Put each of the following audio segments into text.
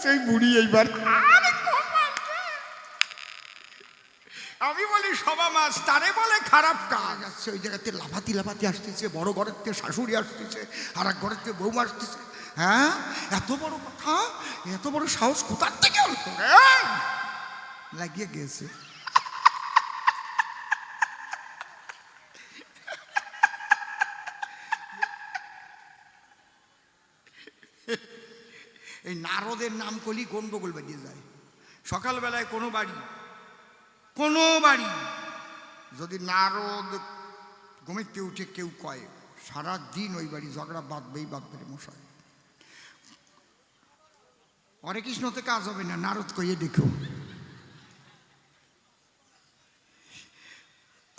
পাইছে ওই বুড়ি এইবার। আমি বলি সবা মাছ তারে বলে খারাপ কাজ। যাচ্ছে ওই জায়গাতে লাফাতি লাফাতি আসতেছে, বড় ঘরের থেকে শাশুড়ি আসতেছে, আর এক ঘরের থেকে বৌমা আসতেছে। হ্যাঁ, এত বড় কথা, এত বড় সাহস কোথার থেকে হলো? লাগিয়ে গেছে। এই নারদের নাম করলেই গন্ডগোল বেরিয়ে যায়। সকালবেলায় কোনো বাড়ি যদি নারদ ঘুমিতে উঠে কেউ কয়, সারাদিন ওই বাড়ি ঝগড়া বাঁধবেই বাঁধবে মশাই। হরে কৃষ্ণতে কাজ হবে না, নারদ কইয়ে দেখো।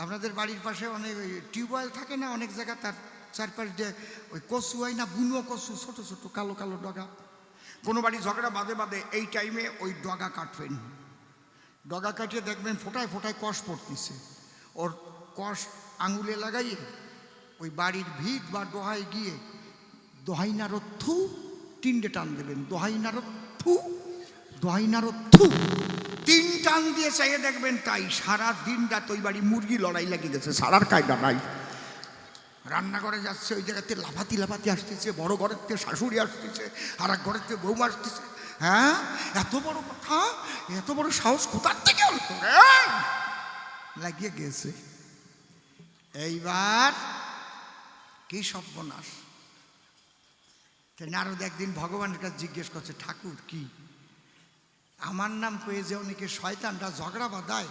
আপনাদের বাড়ির পাশে অনেক টিউবওয়েল থাকে না, অনেক জায়গা তার চারপাশ দিয়ে ওই কচু হয় না, বুনো কচু, ছোট ছোট কালো কালো ডগা। কোনো বাড়ি ঝগড়া বাঁধে এই টাইমে ওই ডগা কাটবেন। ডগা কাটিয়ে দেখবেন ফোটায় ফোটায় কষ পড়তেছে। ওর কষ আঙুলে লাগাইয়ে ওই বাড়ির ভিত বা দোহায় গিয়ে দোহাই নারদ থু তিনটে টান দেবেন। দোহাই নারদ থু, দোহাই নারদ থু, 3 টান দিয়ে চাইয়ে দেখবেন তাই সারা দিন রাত ওই বাড়ি মুরগি লড়াই লাগিয়ে গেছে, সারার কায়দা নাই। রান্নাঘরে যাচ্ছে ওই জায়গাতে লাফাতি লাফাতি আসতেছে, বড় ঘরের থেকে শাশুড়ি আসতেছে, আর এক ঘরের থেকে বৌমা আসতেছে। হ্যাঁ, এত বড় কথা, এত বড় সাহস কোথার থেকে হলো? লাগিয়ে গেছে। এইবার কি সর্বনাশ। নারদ একদিন ভগবানের কাছে জিজ্ঞেস করছে, ঠাকুর কি আমার নাম কয়ে যে অনেকে শয়তানরা ঝগড়া বাঁধায়,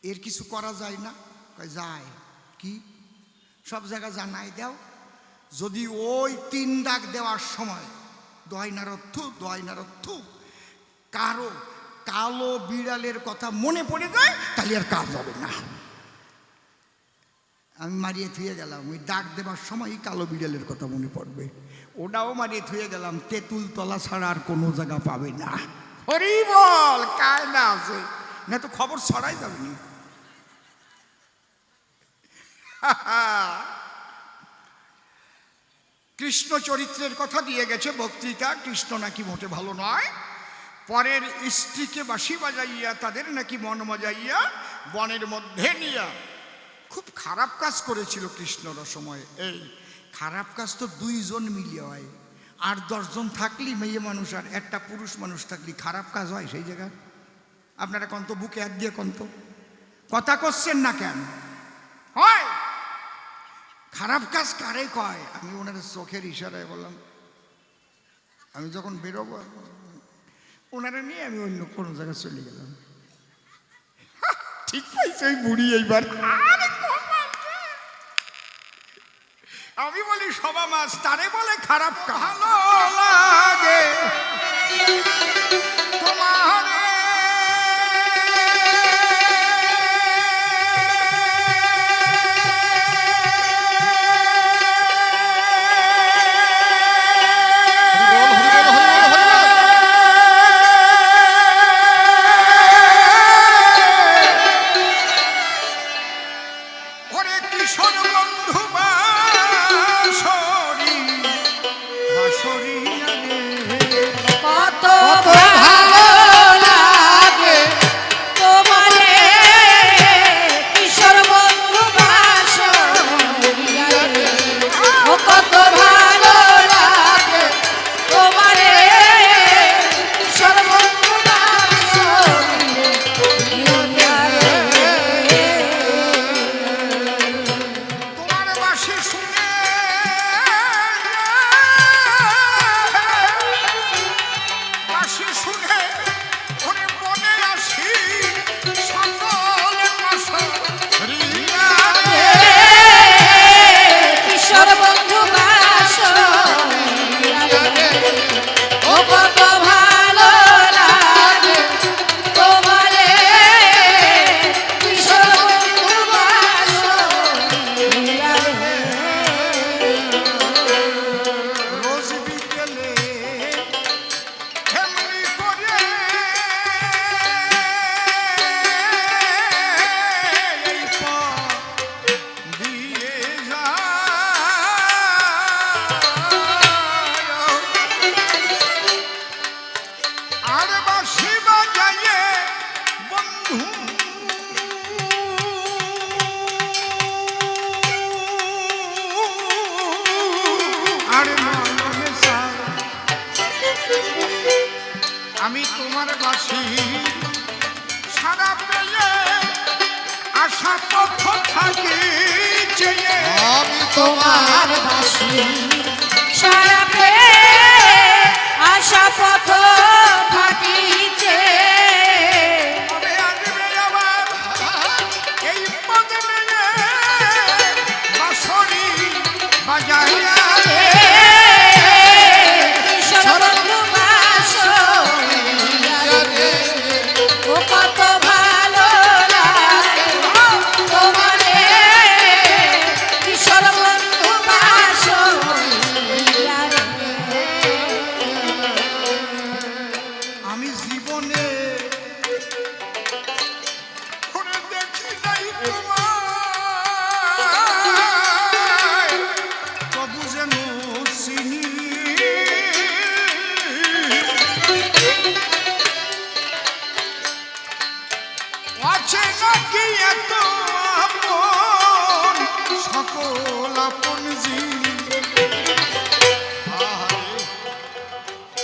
এর কিছু করা যায় না? যায়। কি? সব জায়গা জানাই দাও, যদি ওই 3 ডাক দেওয়ার সময় দোহাই নারদ থু, দোহাই নারদ থু, কারো কালো বিড়ালের কথা মনে পড়ে যায়, তাহলে আর কাজ হবে না। আমি মারিয়ে থুয়ে গেলাম, ওই ডাক দেবার সময় কালো বিড়ালের কথা মনে পড়বে। ওটাও মারিয়ে থুয়ে গেলাম, তেঁতুল তলা ছাড়া আর কোনো জায়গা পাবে না। হরি বল, কায়দা আছে না তো খবর ছড়াই যাবে না। কৃষ্ণ চরিত্রের কথা দিয়ে গেছে বক্তৃতা। কৃষ্ণ নাকি মোটে ভালো নয়, পরের স্ত্রীকে বাঁশি বাজাইয়া তাদের নাকি মন মজাইয়া বনের মধ্যে নিয়া খুব খারাপ কাজ করেছিল কৃষ্ণর সময়। এই খারাপ কাজ তো 2 জন মিলিয়ে হয়, আর 10 জন থাকলেই মেয়ে মানুষ আর একটা পুরুষ মানুষ থাকলে খারাপ কাজ হয় সেই জায়গায়? আপনারা কন্ত বুকে হাত দিয়ে কন্ত কথা করছেন না কেন? হয় খারাপ কাজ কারে কয়? আমি ওনার চোখের ইশারায় বললাম, আমি যখন বেরোবো ওনারা নিয়ে আমি অন্য কোনো জায়গায় চলে গেলাম। ঠিক পাইছে ওই বুড়ি এইবার। আমি বলি সবা মাছ তারে বলে খারাপ কাজ। ভালো লাগে তোমার আমি তোমার বাসি সারা পেয়ে আশা পথ থাকি চেয়ে আমি তোমার বাসি সারা পেয়ে আশা পথ থাকি চেয়ে তবে আসবে আবার এই পদে মেলে বাঁশরি বাজাইয়া ঈশ্বরবন্ধু বাঁশরি ও কত ভালো লাগে তোমারে ঈশ্বরবন্ধু বাঁশরি আমি জীবনে করে দেখি নাই তোমায় তবু যেন চিনি আছে নাকি এত আপন সকল আপন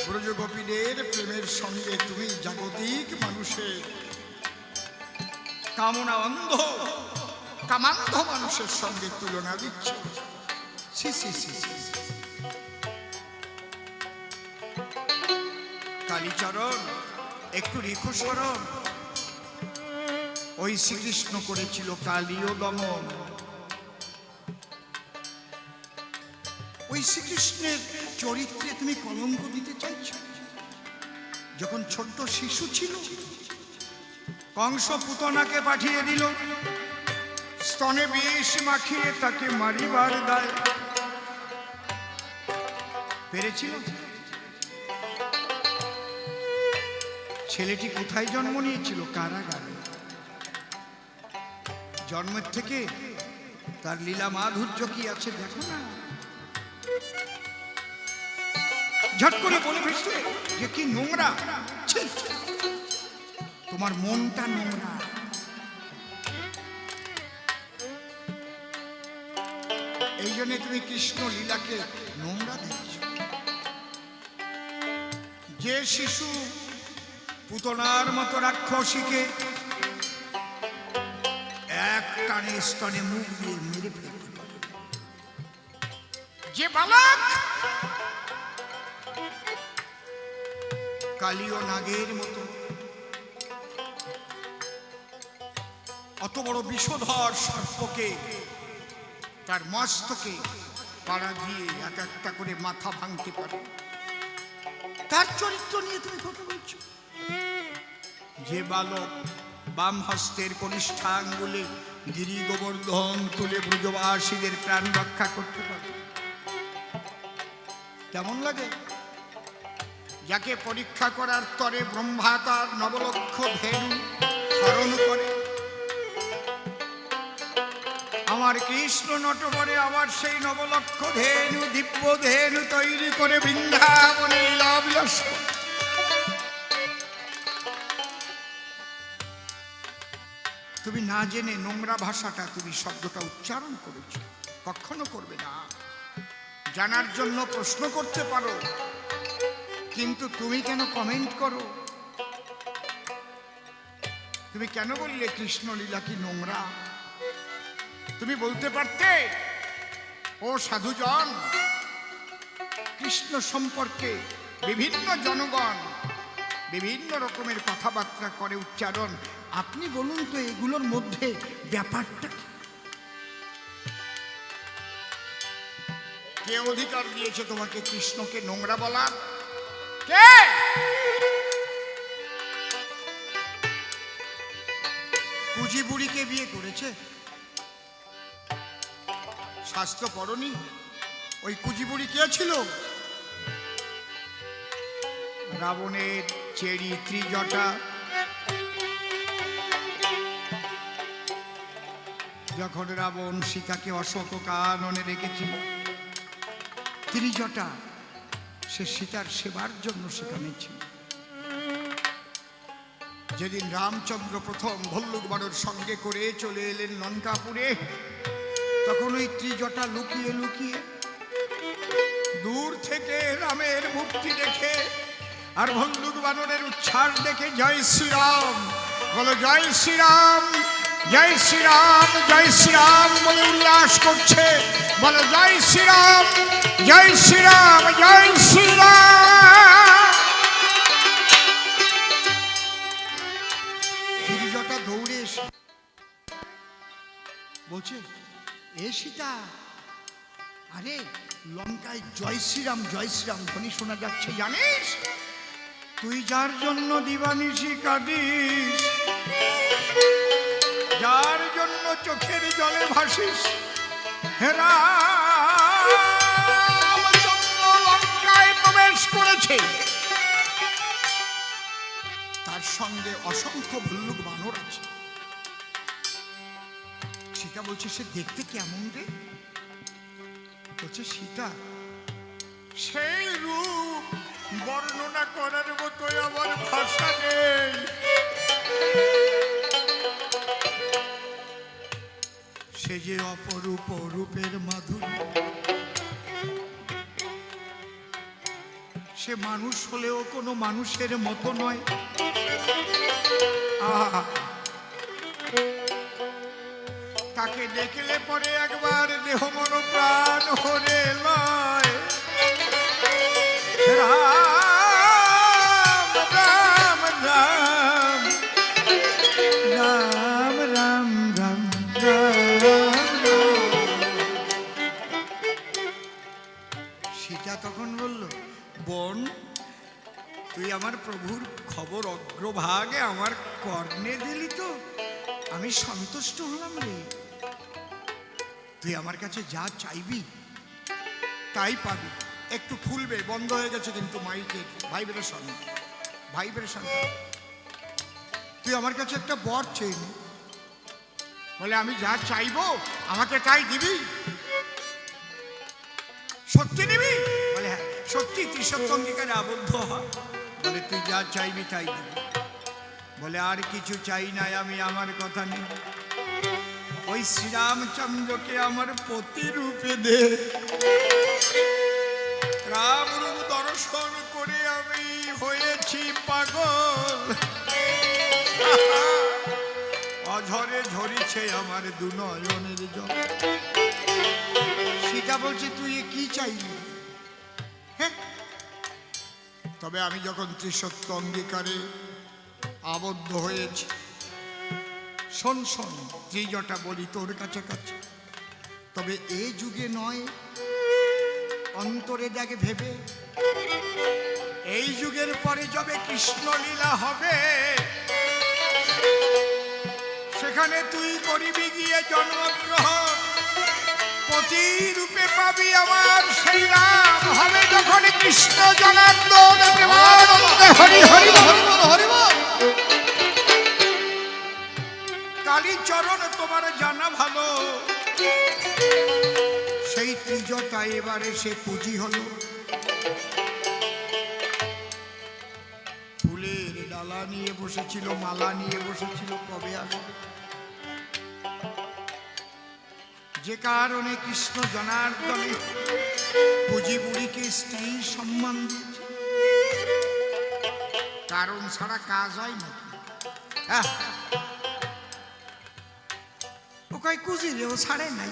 ব্রজগোপীদের প্রেমের সঙ্গে তুমি জাগতিক মানুষের কামনা অন্ধ কামান্ধ মানুষের সঙ্গে তুলনা দিচ্ছ সি সি সি সি কালীচরণ একটু রেখো স্মরণ ওই শ্রীকৃষ্ণ করেছিল কালীয় দমন ওই শ্রীকৃষ্ণের চরিত্রে তুমি কলঙ্ক দিতে চাইছ যখন ছোট্ট শিশু ছিল কংস পুতনাকে পাঠিয়ে দিল স্তনে বিষ মাখিয়ে তাকে মারিবার দায় পেরেছিল ছেলেটি কোথায় জন্ম নিয়েছিল কারাগারে জন্মের থেকে তার লীলা মাধুর্য কি আছে দেখো না ঝট করে বলে ফেসলে যে কি নোংরা ছি, তোমার মনটা নোংরা এই জন্য তুমি কৃষ্ণ লীলাকে নোংরা দিচ্ছ যে শিশু পুতনার মতো রাক্ষসীকে এক টানে স্তনে মুখ দিয়ে মেরে ফেলতে পারে যে বালক কালীয় নাগের মতো অত বড় বিষধর সর্পকে তার মস্তকে পাড়া দিয়ে এক একটা করে মাথা ভাঙতে পারে তার চরিত্র নিয়ে তুমি কথা বলছো যে বালক বাম হস্তের কনিষ্ঠা আঙ্গুলে গিরি গোবর্ধন তুলে ব্রজবাসীদের প্রাণ রক্ষা করতে পারে কেমন লাগে যাকে পরীক্ষা করার তরে ব্রহ্মা তার নবলক্ষ ধেনু হরণ করে আমার কৃষ্ণ নটবরে আবার সেই নবলক্ষ ধেনু দিব্য ধেনু তৈরি করে বৃন্দাবনে লীলাবিলাস তুমি না জেনে নোংরা ভাষাটা তুমি শব্দটা উচ্চারণ করেছো কখনো করবে না জানার জন্য প্রশ্ন করতে পারো কিন্তু তুমি কেন কমেন্ট করো তুমি কেন বললে কৃষ্ণ লীলা কি নোংরা তুমি বলতে পারতে ও সাধুজন কৃষ্ণ সম্পর্কে বিভিন্ন জনগণ বিভিন্ন রকমের কথাবার্তা করে উচ্চারণ আপনি বলুন তো এগুলোর মধ্যে ব্যাপারটা কি কে অধিকার দিয়েছে তোমাকে কৃষ্ণকে নোংরা বলার কে কুজি বুড়িকে বিয়ে করেছে শাস্ত্র পড়নি ওই কুজি বুড়ি কে ছিল রাবণের চেরি ত্রিজটা যখন রাবণ সীতাকে অশোক কাননে রেখেছিল ত্রিজটা সে সীতার সেবার জন্য সেখানে ছিল যেদিন রামচন্দ্র প্রথম ভল্লুক বাড়ুর সঙ্গে করে চলে এলেন লঙ্কাপুরে তখন ওই ত্রিজটা লুকিয়ে লুকিয়ে দূর থেকে রামের মূর্তি দেখে আর ভল্লুক বানরের উচ্ছ্বাস দেখে জয় শ্রীরাম বলো, জয় শ্রীরাম, জয় শ্রীরাম, জয় শ্রীরাম বলে উল্লাস করছে। বলো জয় শ্রীরাম, জয় শ্রীরাম, জয় শ্রীরাম। গিরিজটা দৌড়ে এসে বলছে, এ সীতা, আরে লঙ্কায় জয় শ্রীরাম, জয় শ্রীরাম ধ্বনি শোনা যাচ্ছে জানিস? তুই যার জন্য দিবানিশি কাঁদিস, যার জন্য চোখের জলে ভাসিস, হে রামচন্দ্র লঙ্কায় প্রবেশ করেছে। তার সঙ্গে অসংখ্য ভল্লুক বানর আছে। সীতা বলছে, সে দেখতে কেমন রে? বলছে, সীতা, সেই রূপ বর্ণনা করার মতো আমার ভাষা নেই। সে যে অপরূপ রূপের মাধুরী, সে মানুষ হলেও কোনো মানুষের মতো নয়। তাকে দেখলে পরে একবার দেহ মন প্রাণ হরে লয়। রাম রাম রাম রাম রাম রাম রাম। সীতা তখন বলল, বোন, তুই আমার প্রভুর খবর অগ্রভাগে আমার কর্ণে দিলি তো আমি সন্তুষ্ট হলাম রে। তুই আমার কাছে যা চাইবি তাই পাবি। একটু খুলবে, বন্ধ হয়ে গেছে কিন্তু মাইকের ভাইব্রেশন। তুই আমার কাছে একটা বর চেয়ে নে। বলে, আমি যা চাইবো আমাকে তাই দিবি? সত্যি দিবি? বলে, হ্যাঁ সত্যি, ত্রিসত্য অঙ্গীকারে আবদ্ধ হ। বলে, তুই যা চাইবি তাই দিবি। বলে, আর কিছু চাই নাই আমি, আমার কথা নেই। ওই শ্রীরামচন্দ্রকে আমার প্রতিরূপে দে। রাম রূপ দর্শন করে আমি হয়েছি পাগল। অঝরে ঝরিছে আমার দু নয়নের জল। সীতা বলছে, তুই কি চাইবি? হ্যাঁ, তবে আমি যখন ত্রিসত্য অঙ্গীকারে আবদ্ধ হয়েছি, শোন শোন, ত্রিজটা বলি তোর কাছে কাছে। তবে এ যুগে নয়, অন্তরে দেখে ভেবে, এই যুগের পরে যবে কৃষ্ণলীলা হবে, সেখানে তুই করবি গিয়ে জন্মগ্রহণ। প্রতিরূপে পাবি আমার সেই রাম, হবে যখন কৃষ্ণ জনার্দন। হরি হরি হরি বল। কালীচরণ তোমার জানা ভালো, সেই ত্রিজটা এবারে সে পুঁজি হলো। ফুলের ডালা নিয়ে বসেছিল, মালা নিয়ে বসেছিল, কবে আসবে? যে কারণে কৃষ্ণ জনার্দনে পুঁজি বুড়িকে স্ত্রী সম্মান দিয়েছে। কারণ ছাড়া কাজ হয় নাকি? ও কয় কুজি রে, ও ছাড়ে নাই।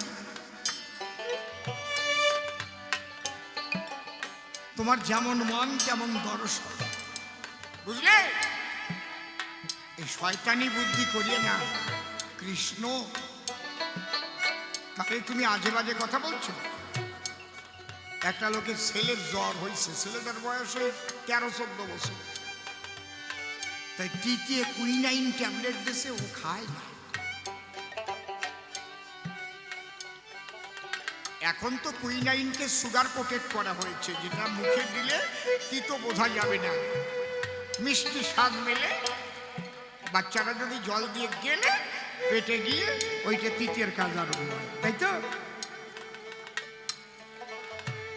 তোমার যেমন মন তেমন দর্শন, বুঝলে? এই শয়তানি বুদ্ধি করিয়ে না। কৃষ্ণ, তাহলে তুমি আজে বাজে কথা বলছো। একটা লোকের ছেলের জ্বর হয়েছে, ছেলেটার বয়স 13-14 বছর, তাই টিটিয়ে কুইনাইন ট্যাবলেট দিয়েছে, ও খায় না। এখন তো কুইনাইনকে সুগার কোটেড করা হয়েছে, যেটা মুখে দিলে তিতো বোঝা যাবে না, মিষ্টি স্বাদ মেলে। বাচ্চারা যদি জল দিয়ে গেলে পেটে গিয়ে ওইটা তিতের কাজ আরম্ভ হয়, তাই তো?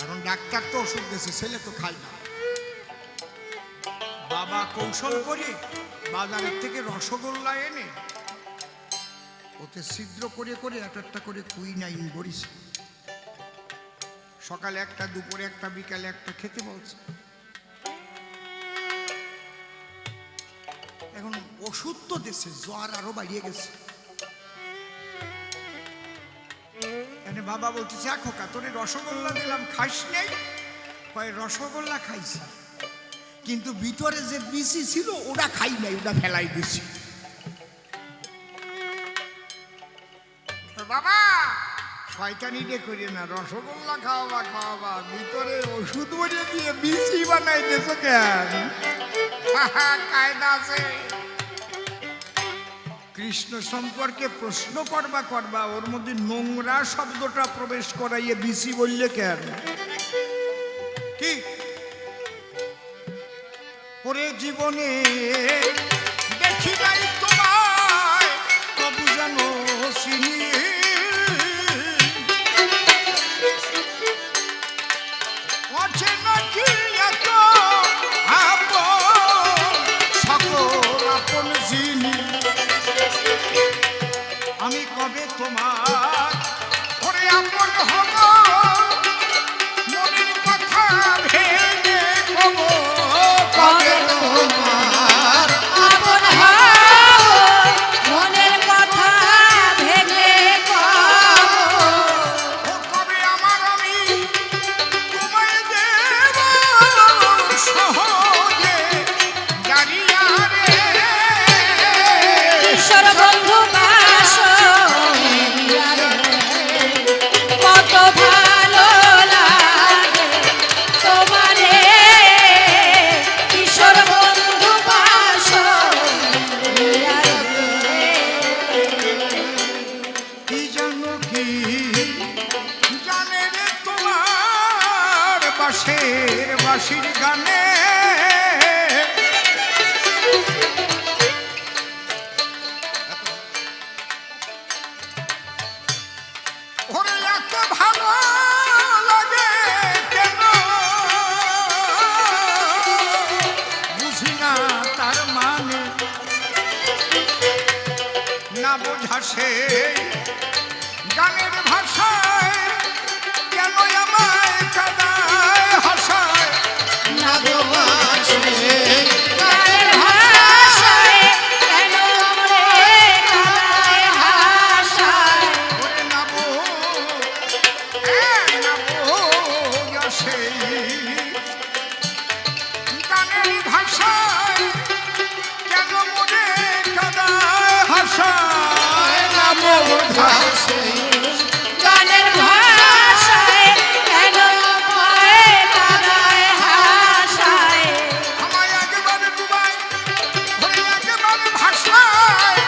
এখন ডাক্তার তো ওষুধ দিয়েছে, ছেলে তো খায় না। বাবা কৌশল করে বাজারের থেকে রসগোল্লা এনে ওতে ছিদ্র করে করে একটা করে কুইনাইন বড়িছে। সকালে একটা, দুপুরে একটা, বিকালে একটা খেতে বলছে। এখন ওষুধ তো দেশে জ্বর আরো বাড়িয়ে গেছে। এনে বাবা বলতেছে খোকা তোরে রসগোল্লা দিলাম খাইস নেই? কয় রসগোল্লা খাইছি, কিন্তু ভিতরে যে বিচি ছিল ওটা খাই নাই, ওটা ফেলাই দিছি। বাবা শয়তানি ডে করি না, রসগোল্লা খাওয়াবা খাওয়াবা, ভিতরে ওষুধ ভরে দিয়ে বিচি বানাই দিয়েছো কেন? কায়দা আছে। কৃষ্ণ সম্পর্কে প্রশ্ন করবা করবা, ওর মধ্যে নোংরা শব্দটা প্রবেশ করাইয়ে বিচি বললে কেন? কি ওরে জীবনে দেখি নাই তোমায়, তবু যেন চিনি অচেনা কি এত আপন, সকল আপন চিনি। আমি কবে তোমার ওরে আপন হব, মনের কথা ভেঙে কব, কবে তোমার আপন হও, মনের কথা ভেঙে কও। ও কবে আমার আমি তোমায় দেব সহজে জারিয়া রে। ঈশ্বর বন্ধু বাসরিয়া রে, কত ভালো লাগে তোমারে। ঈশ্বর বন্ধু বাসরিয়া রে, কি জানো কি জানে রে তোমার বাঁশের বাঁশির গানে, ওরে এত ভালো লাগে কেন বুঝি না তার মানে, না বোঝা সে গানের ভাষায় কেন আমায় কাদায় হাসায়। না দোবাসে গানের ভাষায় কেন আমরে কাদায় হাসায়। ওরে না বোঝা সেই গানের ভাষায় কেন মনে কাদায় হাসায়। না বোঝা গানের ভাষায় কেন আমায় কাদায় হাসায়। আমায় একেবারে ডুবাই ওরে একেবারে ভাষায়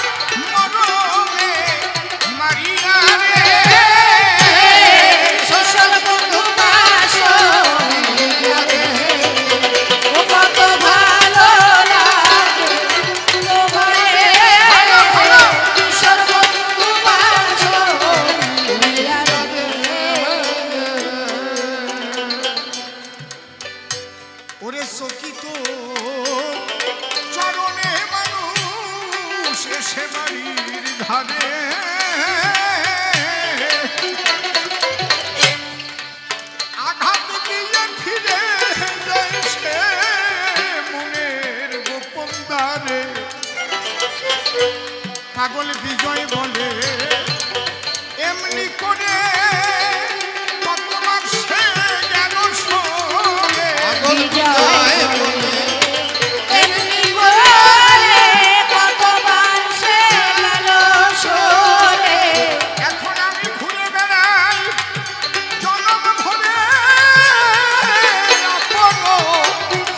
মরমে মারিয়া রে। ঈশ্বর বন্ধু বাসরিয়া রে, ও কত ভালো লাগে তোমারে। ঈশ্বর বন্ধু বাসরিয়া রে, ওরে চকিত চরণে মানুষ এসে বাড়ির ধারে, আঘাত দিয়ে ফিরে যায় সে মনের গোপন দ্বারে। পাগল বিজয় বলে এমনি করে কতবার সে গেল সরে। বিজয় বলে এমনি বলে কতবার সে গেল সরে। এখন আমি ঘুরে বেড়াই জনম ভরে আপন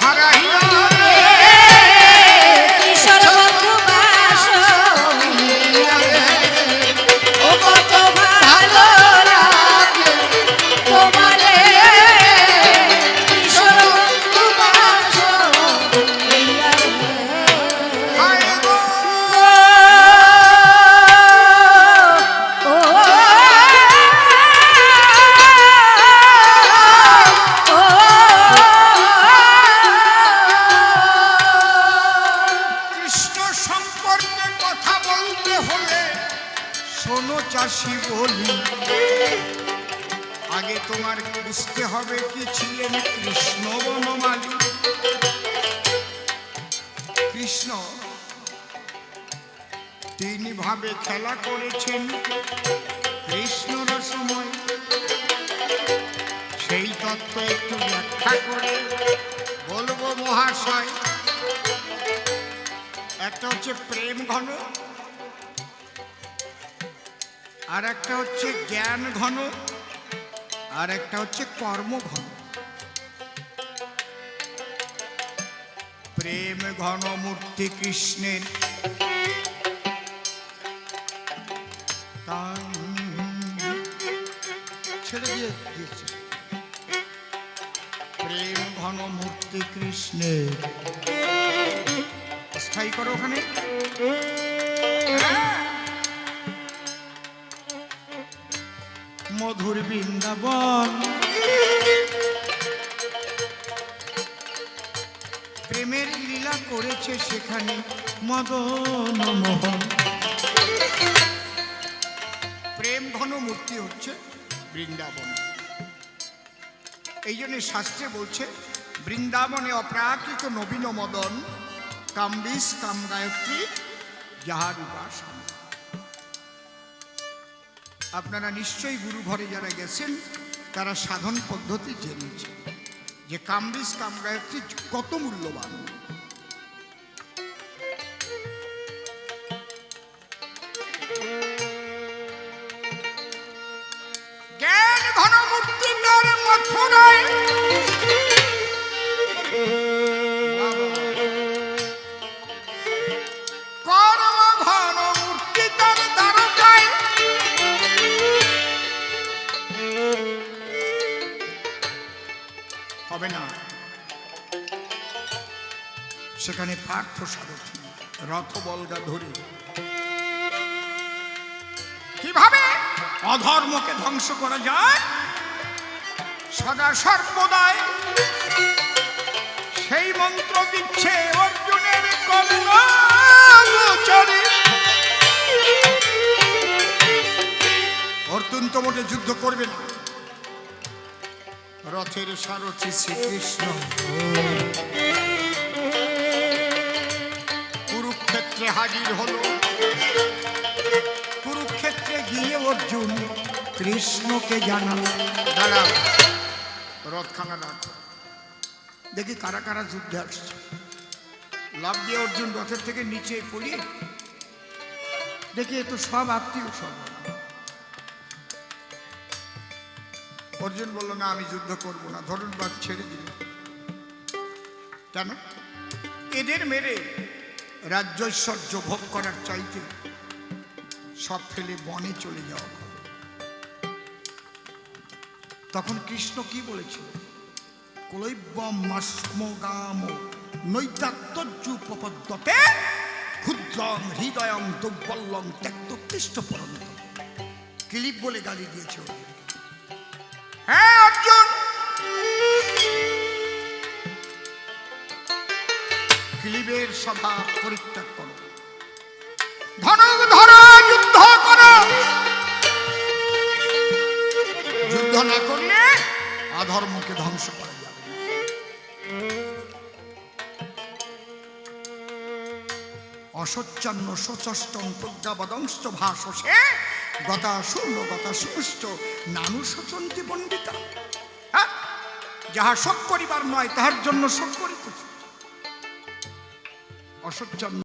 হারাইয়া রে। ঈশ্বর বন্ধু বাসরিয়া রে, ও কত ভালো লাগে তোমারে। ঈশ্বর বন্ধু বাসরিয়া রে, হায় গো ও কৃষ্ণ সম্পর্কে কথা বলতে হলে শোনো চাষি বলি, আগে তোমার বুঝতে হবে কি ছিলেন কৃষ্ণ বনমালী। কৃষ্ণ তিনভাবে খেলা করেছেন কৃষ্ণ রসময়। সেই তত্ত্ব একটু ব্যাখ্যা করে বলবো মহাশয়। একটা হচ্ছে প্রেম ঘন, আর একটা হচ্ছে জ্ঞান ঘন, আর একটা হচ্ছে কর্ম ঘন। প্রেম ঘন মূর্তি কৃষ্ণের ছেড়ে দিয়েছে। প্রেম ঘন মূর্তি কৃষ্ণের স্থায়ী করো ওখানে। মধুর বৃন্দাবন প্রেমের লীলা করেছে সেখানে মদন মোহন। প্রেম ঘন মূর্তি হচ্ছে বৃন্দাবন। এই জন্য শাস্ত্রে বলছে বৃন্দাবনে অপ্রাকৃত নবীন মদন কামবিষ কাম গায়ত্রী যাহার উপাসনা। আপনারা নিশ্চয়ই গুরু ঘরে যারা গেছেন তারা সাধন পদ্ধতি জেনেছেন যে কামবিষ কাম গায়ত্রী কত মূল্যবান। জ্ঞান ঘন মূর্তি তার মথুরায়, কর্ম ঘন মূর্তি তার দ্বারকায়। হবে না, সেখানে পার্থ সারথী রথ বলগা ধরে কিভাবে অধর্মকে ধ্বংস করা যায় সদা সর্বদাই সেই মন্ত্র দিচ্ছে অর্জুনের কর্ণগোচরে। অর্জুন তো মোটে যুদ্ধ করবে না, রথের সারথী শ্রীকৃষ্ণ কুরুক্ষেত্রে হাজির হলো। কুরুক্ষেত্রে গিয়ে অর্জুন কৃষ্ণকে জানালো, দাঁড়া রথখানা রাখ, দেখি কারা কারা যুদ্ধে আসছে। লাভ দিয়ে অর্জুন রথের থেকে নিচে পড়িয়ে দেখি এ তো সব আত্মীয় সব। অর্জুন বলল না আমি যুদ্ধ করব না, ধরুন বাদ ছেড়ে দিল। কেন? এদের মেরে রাজ্যৈশ্বর্য ভোগ করার চাইতে সব ফেলে বনে চলে যাওয়া। তখন কৃষ্ণ কি বলেছিল? কৈবম্যস্মগাম নৈতাত্তর্যুপপদ্যতে ক্ষুদ্রং হৃদয়ং দুর্বলং ত্যক্তকৃষ্ট পরন্ত। কিলিপ বলে গালি দিয়েছে ওদেরকে। হ্যাঁ অর্জুন, কিলিবের সভা পরিত্যাগ করো, ধনুক ধরো, যুদ্ধ করো। যুদ্ধ না করলে অধর্মকে ধ্বংস করা যাবে না। অসচ্ছন্ন সচষ্টং প্রজ্ঞাবদংশ্চ ভাষসে গতা শূন্য গতা সুষ্ট নানু সচন্তি পণ্ডিতা। হ্যাঁ, যাহা শোক করিবার নয় তাহার জন্য শোক করিতেছে। অসচ্ছন্ন